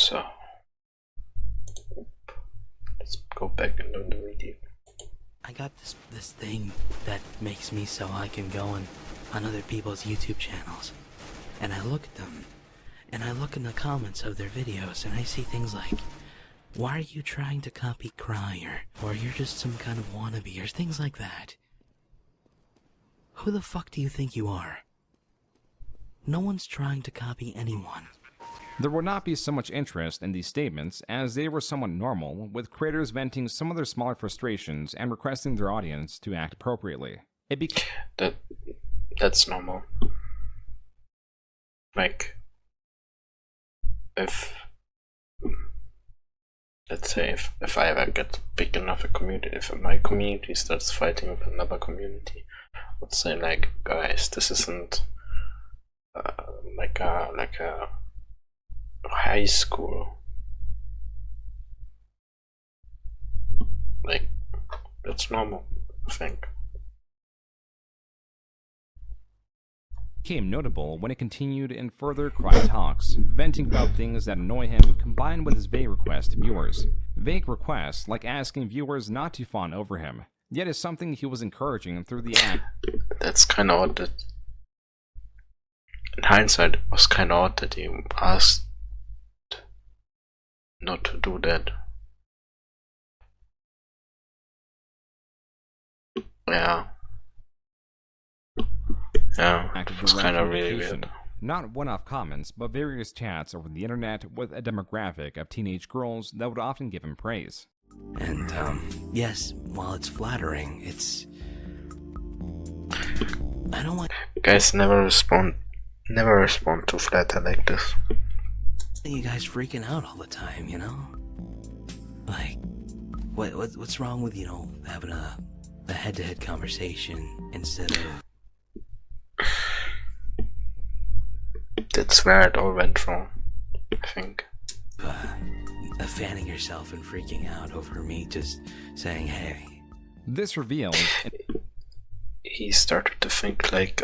So let's go back into the video. I got this thing that makes me so I can go on other people's YouTube channels, and I look at them, and I look in the comments of their videos, and I see things like, "Why are you trying to copy Cryer?" Or "You're just some kind of wannabe," or things like that. Who the fuck do you think you are? No one's trying to copy anyone. There would not be so much interest in these statements as they were somewhat normal, with creators venting some of their smaller frustrations and requesting their audience to act appropriately. That's normal. Like, if let's say if I ever get big enough a community, if my community starts fighting with another community, I would say like, guys, this isn't like a high school. Like, that's normal, I think. Became notable when it continued in further Cryaotic talks, venting about things that annoy him combined with his vague requests to viewers. Vague requests like asking viewers not to fawn over him, yet is something he was encouraging through the act. That's kind of odd. In hindsight, it was kind of odd that he asked not to do that. Yeah, it was kind of really weird. Not one-off comments, but various chats over the internet with a demographic of teenage girls that would often give him praise. And, yes, while it's flattering, it's... I don't want... Guys, never respond to flatter like this. You guys freaking out all the time, you know? Like, what's wrong with, you know, having a head-to-head conversation instead of... That's where it all went wrong, I think. Fanning yourself and freaking out over me just saying, hey. This reveals... He started to think like,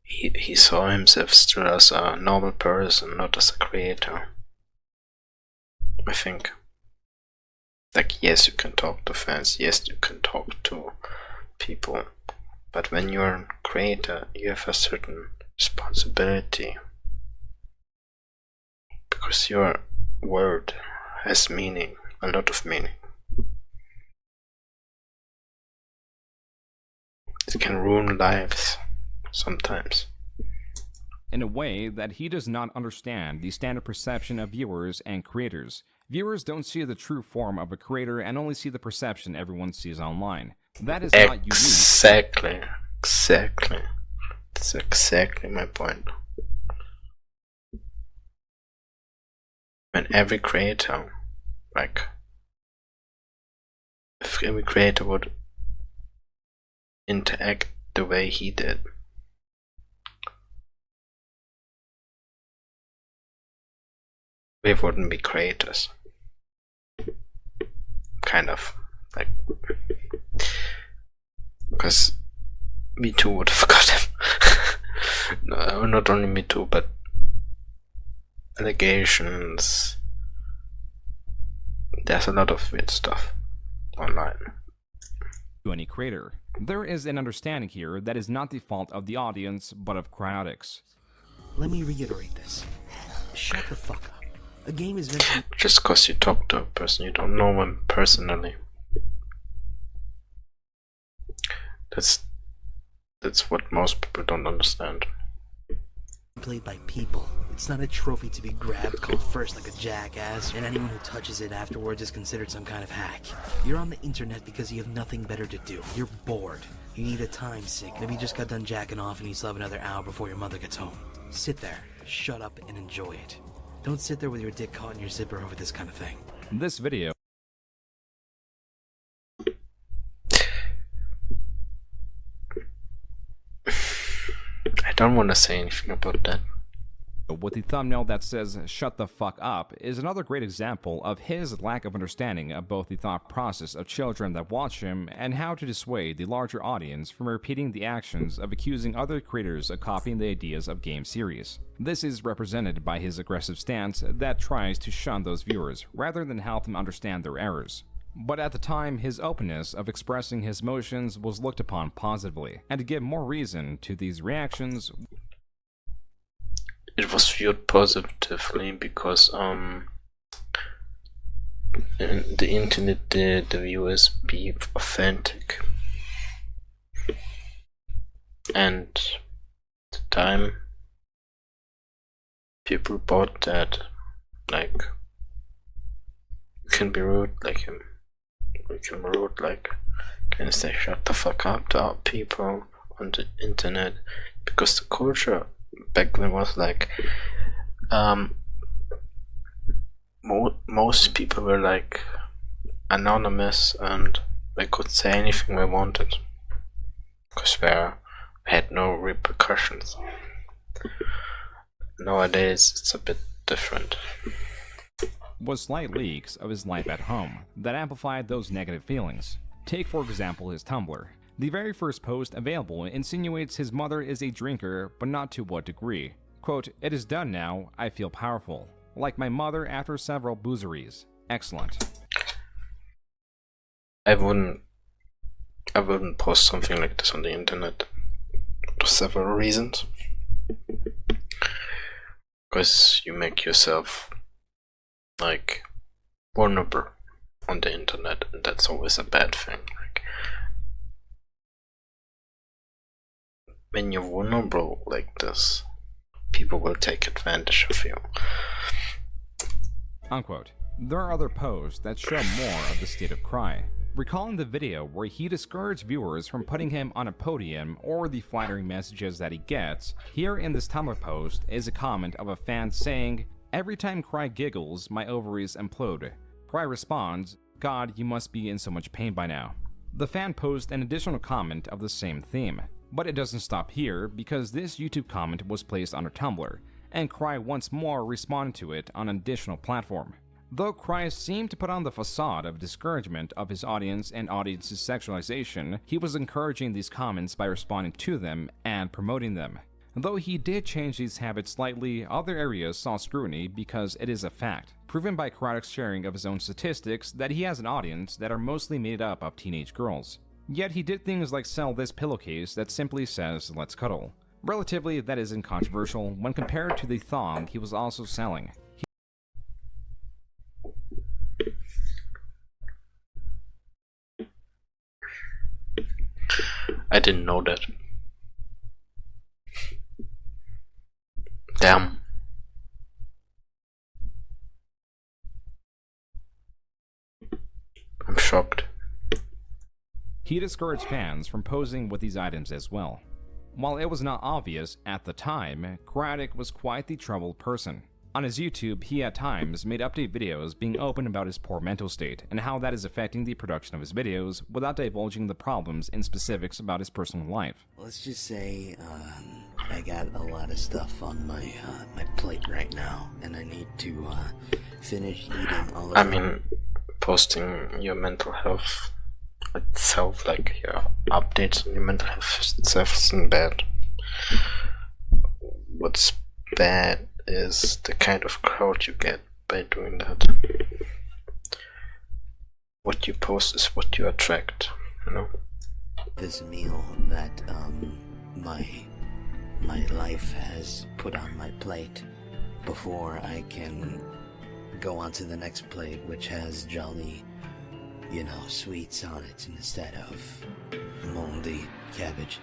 he saw himself still as a normal person, not as a creator. I think. Like, yes, you can talk to fans, yes, you can talk to people, but when you're a creator, you have a certain responsibility. Because your word has meaning, a lot of meaning. It can ruin lives, sometimes. In a way that he does not understand the standard perception of viewers and creators. Viewers don't see the true form of a creator and only see the perception everyone sees online. That is not unique. Exactly. That's exactly my point. When every creator, like, if every creator would interact the way he did, we wouldn't be creators. Kind of, like, because Me Too would have got him. No, not only Me Too, but allegations. There's a lot of weird stuff online. To any creator. There is an understanding here that is not the fault of the audience, but of Cryaotics. Let me reiterate this. Shut the fuck up. A game is meant to... Just cause you talk to a person, you don't know them personally. That's what most people don't understand. Played by people. It's not a trophy to be grabbed, called first like a jackass, and anyone who touches it afterwards is considered some kind of hack. You're on the internet because you have nothing better to do. You're bored. You need a time sink. Maybe you just got done jacking off and you still have another hour before your mother gets home. Sit there, shut up, and enjoy it. Don't sit there with your dick caught in your zipper over this kind of thing. This video I don't want to say anything about that. with the thumbnail that says "shut the fuck up" is another great example of his lack of understanding of both the thought process of children that watch him and how to dissuade the larger audience from repeating the actions of accusing other creators of copying the ideas of game series. This is represented by his aggressive stance that tries to shun those viewers rather than help them understand their errors. But at the time, his openness of expressing his emotions was looked upon positively, and to give more reason to these reactions, it was viewed positively because in the internet the viewers be authentic, and at the time people bought that, like, you can be rude like him, you can be rude, like, can you say shut the fuck up to our people on the internet, because the culture back then was like, most people were like anonymous and they could say anything they wanted because they had no repercussions. Nowadays it's a bit different. Was slight leaks of his life at home that amplified those negative feelings. Take for example his Tumblr. The very first post available insinuates his mother is a drinker, but not to what degree. Quote, "It is done now, I feel powerful. Like my mother after several boozeries. Excellent." I wouldn't post something like this on the internet for several reasons. Because you make yourself like vulnerable on the internet, and that's always a bad thing. Like, when you're vulnerable like this, people will take advantage of you. Unquote. There are other posts that show more of the state of Cry. Recalling the video where he discouraged viewers from putting him on a podium or the flattering messages that he gets, here in this Tumblr post is a comment of a fan saying, "Every time Cry giggles, my ovaries implode." Cry responds, "God, you must be in so much pain by now." The fan posts an additional comment of the same theme. But it doesn't stop here, because this YouTube comment was placed on her Tumblr, and Cry once more responded to it on an additional platform. Though Cry seemed to put on the facade of discouragement of his audience and audience's sexualization, he was encouraging these comments by responding to them and promoting them. Though he did change these habits slightly, other areas saw scrutiny because it is a fact, proven by Cryaotic's sharing of his own statistics that he has an audience that are mostly made up of teenage girls. Yet he did things like sell this pillowcase that simply says, "Let's cuddle." Relatively, that isn't controversial when compared to the thong he was also selling. I didn't know that. Damn. I'm shocked. He discouraged fans from posing with these items as well. While it was not obvious at the time, Cryaotic was quite the troubled person. On his YouTube, he at times made update videos being open about his poor mental state and how that is affecting the production of his videos without divulging the problems and specifics about his personal life. Let's just say, I got a lot of stuff on my plate right now, and I need to finish eating all of it. I mean, posting your mental health itself, like your updates on your mental health itself, isn't bad. What's bad is the kind of crowd you get by doing that. What you post is what you attract, you know? This meal that my life has put on my plate before I can go on to the next plate, which has jolly, sweets on it instead of moldy cabbage.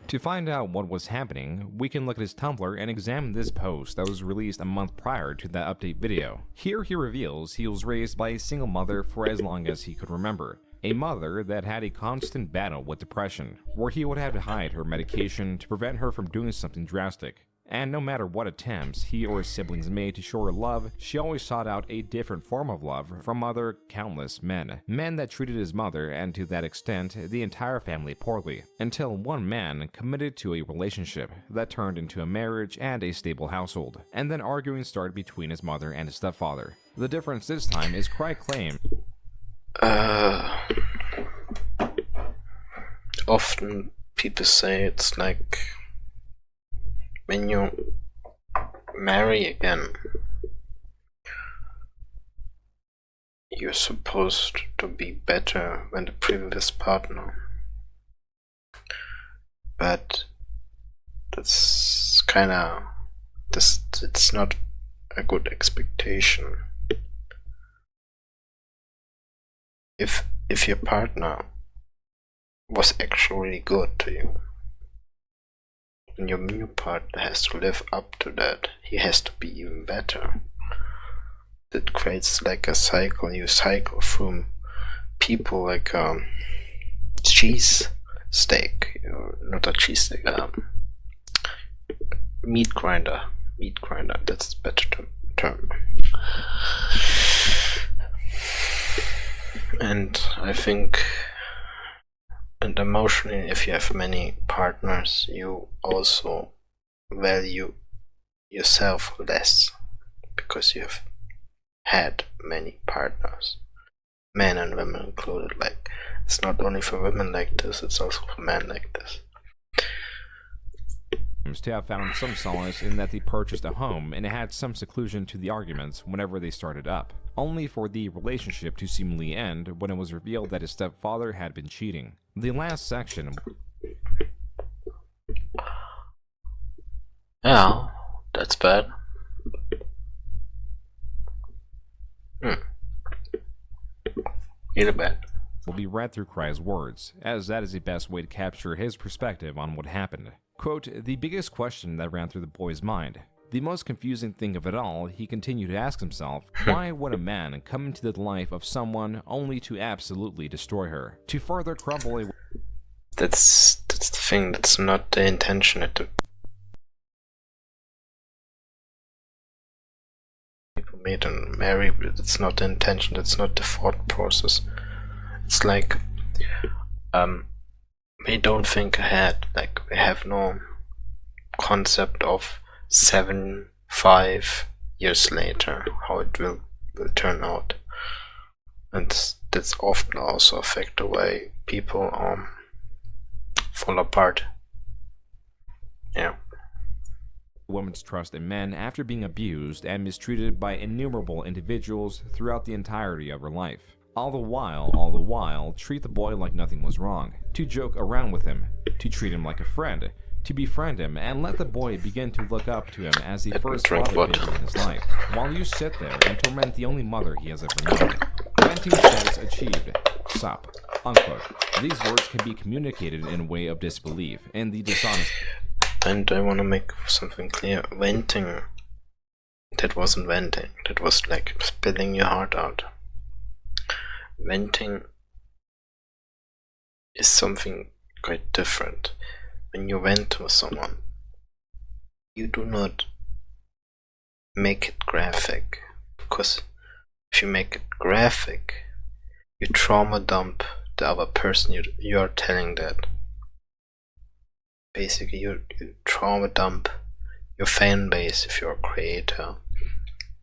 To find out what was happening, we can look at his Tumblr and examine this post that was released a month prior to that update video. Here he reveals he was raised by a single mother for as long as he could remember. A mother that had a constant battle with depression, where he would have to hide her medication to prevent her from doing something drastic. And no matter what attempts he or his siblings made to show her love, she always sought out a different form of love from other countless men. Men that treated his mother, and to that extent, the entire family poorly, until one man committed to a relationship that turned into a marriage and a stable household, and then arguing started between his mother and his stepfather. The difference this time is Cry claimed often people say it's like when you marry again, you're supposed to be better than the previous partner. But that's kinda it's not a good expectation. If your partner was actually good to you, and your new partner has to live up to that, he has to be even better. That creates like a cycle. You cycle through people like cheese steak, not a cheese steak, meat grinder, that's the better term. And I think, and emotionally, if you have many partners, you also value yourself less, because you have had many partners, men and women included. Like, it's not only for women like this, it's also for men like this. to have found some solace in that they purchased a home and it had some seclusion to the arguments whenever they started up, only for the relationship to seemingly end when it was revealed that his stepfather had been cheating. The last section. Yeah, that's bad. Really bad. Will be read through Cry's words, as that is the best way to capture his perspective on what happened. Quote, the biggest question that ran through the boy's mind, the most confusing thing of it all, he continued to ask himself, why would a man come into the life of someone only to absolutely destroy her, to further crumble a... That's the thing, that's not the intention. People meet and marry, but it's not the intention, that's not the thought process. It's like, we don't think ahead, like we have no concept of 5 years later how it will turn out, and that's often also affect the way people fall apart. Yeah. Woman's trust in men after being abused and mistreated by innumerable individuals throughout the entirety of her life. All the while, treat the boy like nothing was wrong, to joke around with him, to treat him like a friend, to befriend him, and let the boy begin to look up to him as the first father figure in his life, while you sit there and torment the only mother he has ever known. Venting status achieved. Sup. Unquote. These words can be communicated in a way of disbelief, and the dishonest... And I want to make something clear. Venting, that wasn't venting, that was like spilling your heart out. Venting is something quite different. When you vent to someone, you do not make it graphic, because if you make it graphic, you trauma dump the other person you are telling that. Basically, you trauma dump your fan base if you're a creator,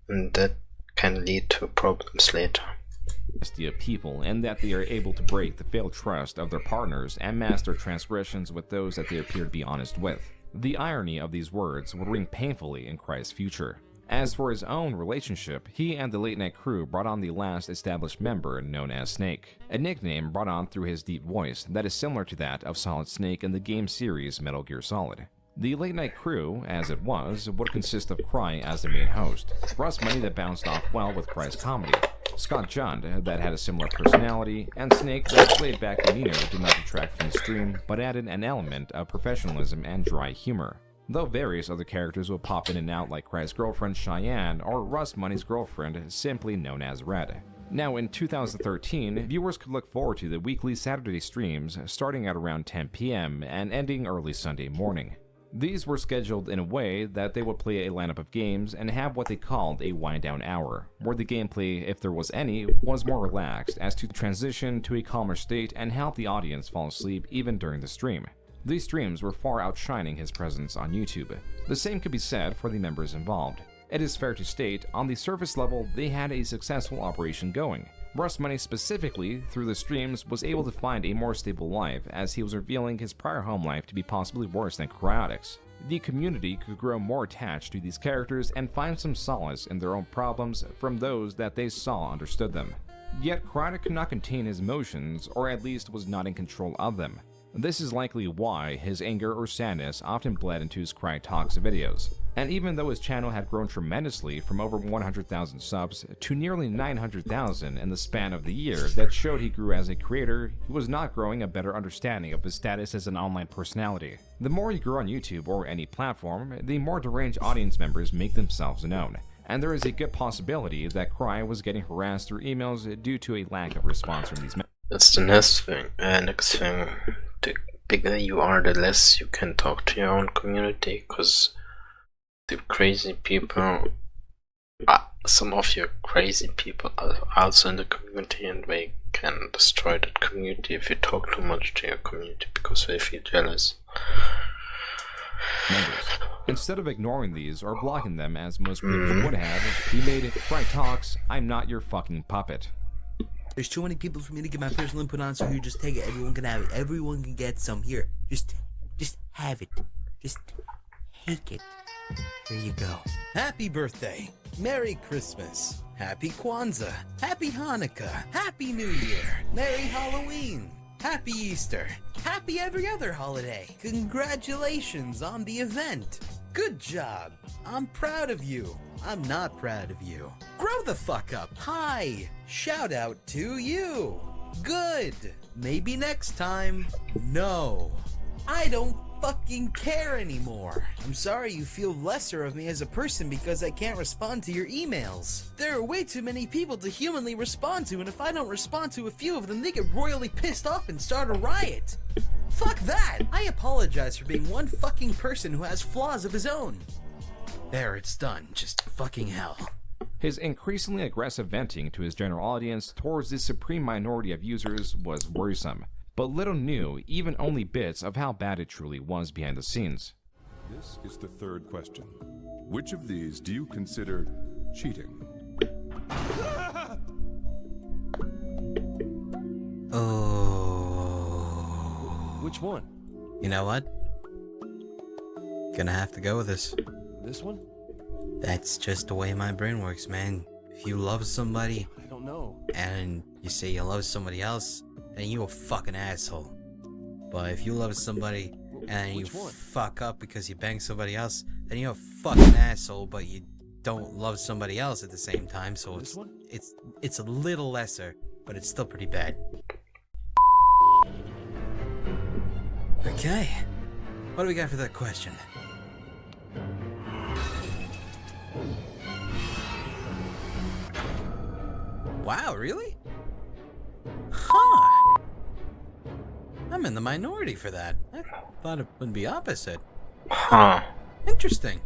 and that can lead to problems later. Of people, and that they are able to break the failed trust of their partners and mask their transgressions with those that they appear to be honest with. The irony of these words would ring painfully in Cry's future. As for his own relationship, he and the late night crew brought on the last established member known as Snake, a nickname brought on through his deep voice that is similar to that of Solid Snake in the game series Metal Gear Solid. The late night crew, as it was, would consist of Cry as the main host, Russ Money that bounced off well with Cry's comedy, Scott Jund that had a similar personality, and Snake that laid back demeanor did not detract from the stream, but added an element of professionalism and dry humor. Though various other characters would pop in and out like Cry's girlfriend Cheyenne or Russ Money's girlfriend, simply known as Red. Now in 2013, viewers could look forward to the weekly Saturday streams starting at around 10 PM and ending early Sunday morning. These were scheduled in a way that they would play a lineup of games and have what they called a wind-down hour, where the gameplay, if there was any, was more relaxed as to transition to a calmer state and help the audience fall asleep even during the stream. These streams were far outshining his presence on YouTube. The same could be said for the members involved. It is fair to state, on the surface level, they had a successful operation going. Rust Money specifically, through the streams, was able to find a more stable life as he was revealing his prior home life to be possibly worse than Cryaotic's. The community could grow more attached to these characters and find some solace in their own problems from those that they saw understood them. Yet Cryaotic could not contain his emotions, or at least was not in control of them. This is likely why his anger or sadness often bled into his Cryaotic's videos. And even though his channel had grown tremendously from over 100,000 subs to nearly 900,000 in the span of the year that showed he grew as a creator, he was not growing a better understanding of his status as an online personality. The more you grow on YouTube or any platform, the more deranged audience members make themselves known. And there is a good possibility that Cry was getting harassed through emails due to a lack of response from these members. That's the next thing. Next thing, the bigger you are, the less you can talk to your own community, because the crazy people, some of your crazy people are also in the community, and they can destroy that community if you talk too much to your community because they feel jealous. Members. Instead of ignoring these or blocking them as most creators would have, he made it Cryaotic, I'm not your fucking puppet. There's too many people for me to get my personal input on, so here, just take it. Everyone can have it. Everyone can get some. Here, just have it. Just take it. Here you go. Happy birthday. Merry Christmas. Happy Kwanzaa. Happy Hanukkah. Happy New Year. Merry Halloween. Happy Easter. Happy every other holiday. Congratulations on the event. Good job. I'm proud of you. I'm not proud of you. Grow the fuck up. Hi. Shout out to you. Good. Maybe next time. No. I don't fucking care anymore. I'm sorry you feel lesser of me as a person because I can't respond to your emails. There are way too many people to humanly respond to, and if I don't respond to a few of them, they get royally pissed off and start a riot. Fuck that! I apologize for being one fucking person who has flaws of his own. There, it's done. Just fucking hell. His increasingly aggressive venting to his general audience towards this supreme minority of users was worrisome. But little knew even only bits of how bad it truly was behind the scenes. This is the third question. Which of these do you consider cheating? Oh. Which one? You know what? Gonna have to go with this. This one? That's just the way my brain works, man. If you love somebody I don't know. and you say you love somebody else, then you a fucking asshole. But if you love somebody and you Which one? fuck up because you bang somebody else, then you're a fucking asshole, but you don't love somebody else at the same time, so This one? it's a little lesser, but it's still pretty bad. Okay. What do we got for that question? Wow, really? Huh. I'm in the minority for that. I thought it would be opposite. Huh. Interesting.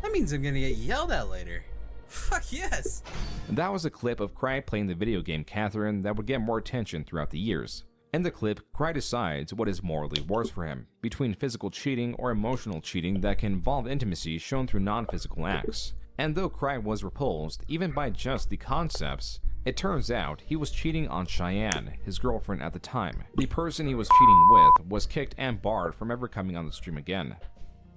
That means I'm gonna get yelled at later. Fuck yes. That was a clip of Cry playing the video game Catherine that would get more attention throughout the years. In the clip, Cry decides what is morally worse for him, between physical cheating or emotional cheating that can involve intimacy shown through non-physical acts. And though Cry was repulsed, even by just the concepts, it turns out he was cheating on Cheyenne, his girlfriend at the time. The person he was cheating with was kicked and barred from ever coming on the stream again.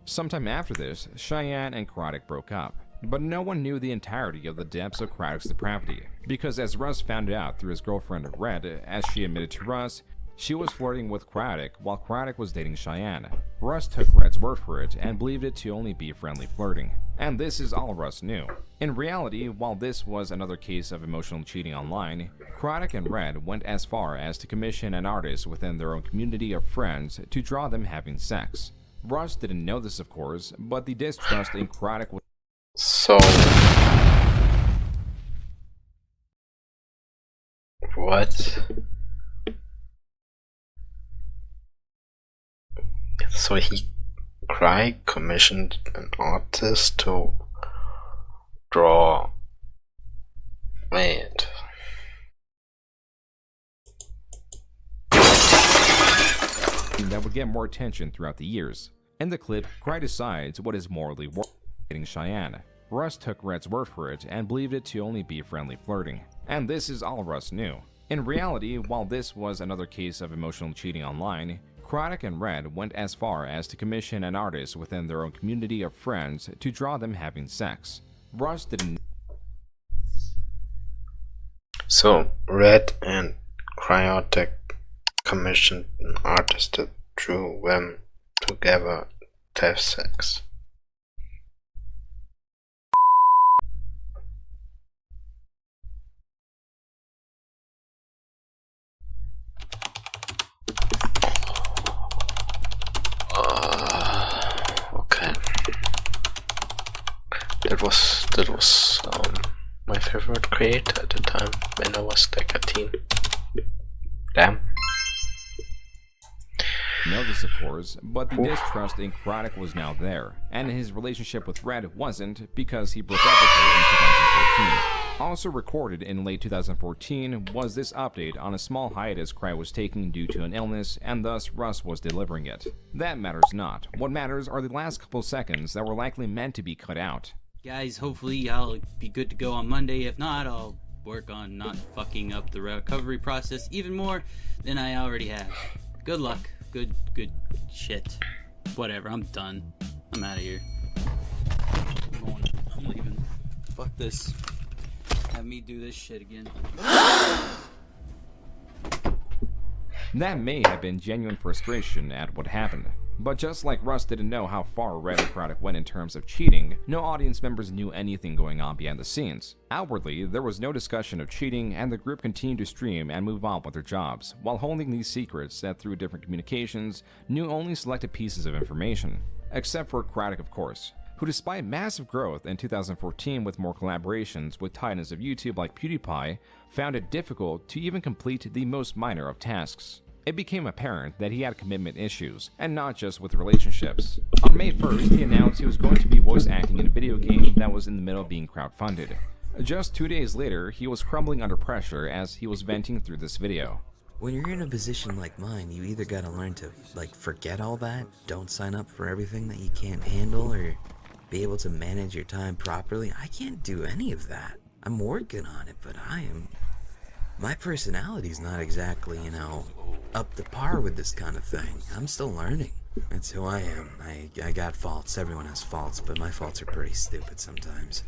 Sometime after this, Cheyenne and Cryaotic broke up, but no one knew the entirety of the depths of Cryaotic's depravity, because as Russ found out through his girlfriend Red, as she admitted to Russ, she was flirting with Cryaotic while Cryaotic was dating Cheyenne. Russ took Red's word for it and believed it to only be friendly flirting. And this is all Russ knew. In reality, while this was another case of emotional cheating online, Cryaotic and Red went as far as to commission an artist within their own community of friends to draw them having sex. Russ didn't know this, of course, but the distrust in Cryaotic was So what? So he Cry commissioned an artist to draw. Wait. That would get more attention throughout the years. In the clip, Cry decides what is morally worth dating Cheyenne. Russ took Red's word for it and believed it to only be friendly flirting. And this is all Russ knew. In reality, while this was another case of emotional cheating online, Cryaotic and Red went as far as to commission an artist within their own community of friends to draw them having sex. Russ didn't. So, Red and Cryaotic commissioned an artist that drew them together to have sex. Okay. That was my favorite creator at the time when I was like a teen. Damn. Know this, of course, but the distrust in Cryaotic was now there, and his relationship with Red wasn't because he broke up with her in 2014. Also recorded in late 2014 was this update on a small hiatus Cry was taking due to an illness, and thus Russ was delivering it. That matters not. What matters are the last couple seconds that were likely meant to be cut out. Guys, hopefully I'll be good to go on Monday. If not, I'll work on not fucking up the recovery process even more than I already have. Good luck. Good shit. Whatever, I'm done. I'm out of here. I'm leaving. Fuck this. Have me do this shit again. That may have been genuine frustration at what happened. But just like Russ didn't know how far Red and Cryaotic went in terms of cheating, no audience members knew anything going on behind the scenes. Outwardly, there was no discussion of cheating, and the group continued to stream and move on with their jobs, while holding these secrets that through different communications knew only selected pieces of information. Except for Cryaotic, of course, who despite massive growth in 2014 with more collaborations with titans of YouTube like PewDiePie, found it difficult to even complete the most minor of tasks. It became apparent that he had commitment issues, and not just with relationships. On May 1st, he announced he was going to be voice acting in a video game that was in the middle of being crowdfunded. Just 2 days later, he was crumbling under pressure as he was venting through this video. When you're in a position like mine, you either gotta learn to, forget all that, don't sign up for everything that you can't handle, or be able to manage your time properly. I can't do any of that. I'm working on it, but my personality's not exactly, up to par with this kind of thing. I'm still learning. That's who I am. I got faults. Everyone has faults, but my faults are pretty stupid sometimes.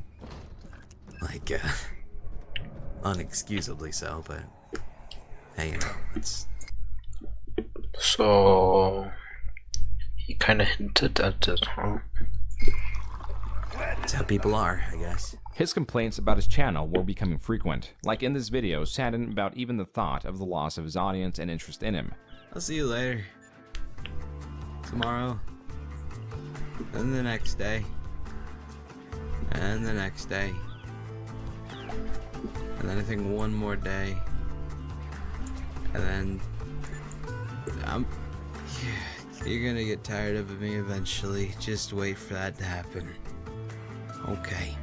Unexcusably so, but hey, it's... So he kinda hinted at it, huh? That's how people are, I guess. His complaints about his channel were becoming frequent, like in this video, saddened about even the thought of the loss of his audience and interest in him. I'll see you later. Tomorrow. And the next day. And the next day. And then I think one more day. And then... You're gonna get tired of me eventually. Just wait for that to happen. Okay.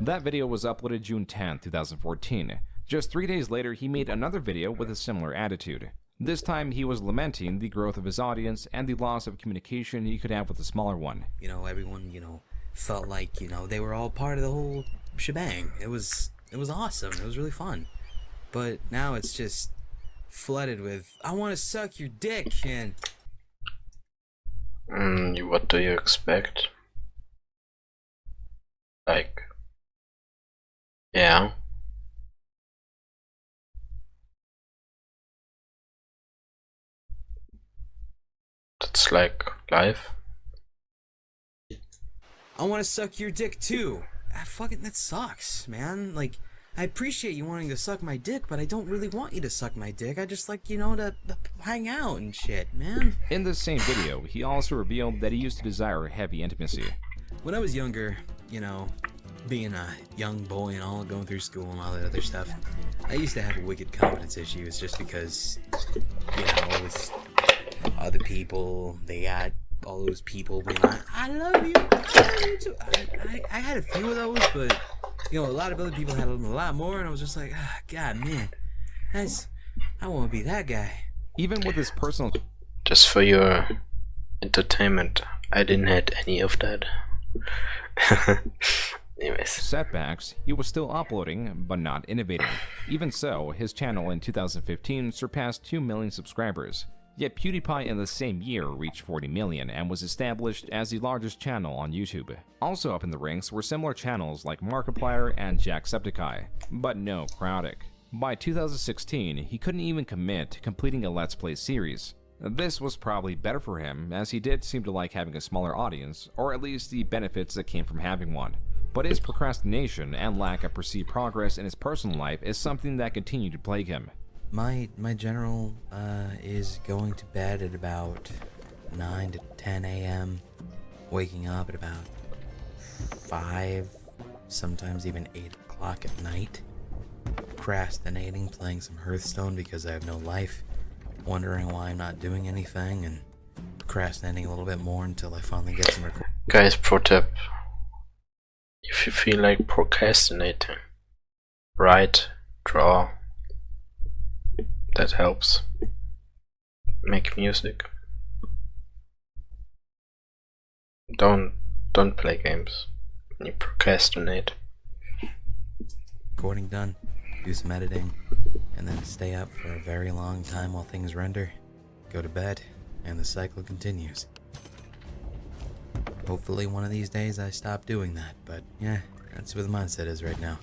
That video was uploaded June 10, 2014. Just 3 days later, he made another video with a similar attitude. This time, he was lamenting the growth of his audience and the loss of communication he could have with a smaller one. Everyone, felt like, they were all part of the whole shebang. It was awesome. It was really fun. But now it's just flooded with, I want to suck your dick, and... What do you expect? Yeah. That's like life. I want to suck your dick too. That sucks, man. I appreciate you wanting to suck my dick, but I don't really want you to suck my dick. I just like, to hang out and shit, man. In this same video, he also revealed that he used to desire heavy intimacy. When I was younger, being a young boy and all, going through school and all that other stuff, I used to have wicked confidence issues just because, with other people, they got all those people being like, I love you, I love you too. I had a few of those, but you know, a lot of other people had a lot more, and I was just like, God, man, I want to be that guy. Even with his personal... Just for your entertainment, I didn't had any of that. Anyways. setbacks, he was still uploading, but not innovating. Even so, his channel in 2015 surpassed 2 million subscribers. Yet PewDiePie in the same year reached 40 million and was established as the largest channel on YouTube. Also up in the ranks were similar channels like Markiplier and Jacksepticeye, but no Cryaotic. By 2016, he couldn't even commit to completing a Let's Play series. This was probably better for him, as he did seem to like having a smaller audience, or at least the benefits that came from having one. But his procrastination and lack of perceived progress in his personal life is something that continued to plague him. My general is going to bed at about 9 to 10 a.m., waking up at about 5, sometimes even 8 o'clock at night, procrastinating, playing some Hearthstone because I have no life, wondering why I'm not doing anything, and procrastinating a little bit more until I finally get some recording. Guys, pro tip. If you feel like procrastinating, write, draw. That helps. Make music. Don't play games when you procrastinate. Recording done, do some editing, and then stay up for a very long time while things render, go to bed, and the cycle continues. Hopefully one of these days I stop doing that, but yeah, that's where the mindset is right now.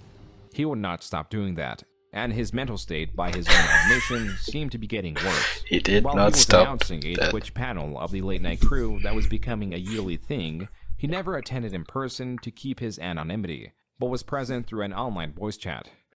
He would not stop doing that, and his mental state, by his own admission, seemed to be getting worse. He did While not he was stop announcing a that. Twitch panel of the late night crew that was becoming a yearly thing, he never attended in person to keep his anonymity, but was present through an online voice chat.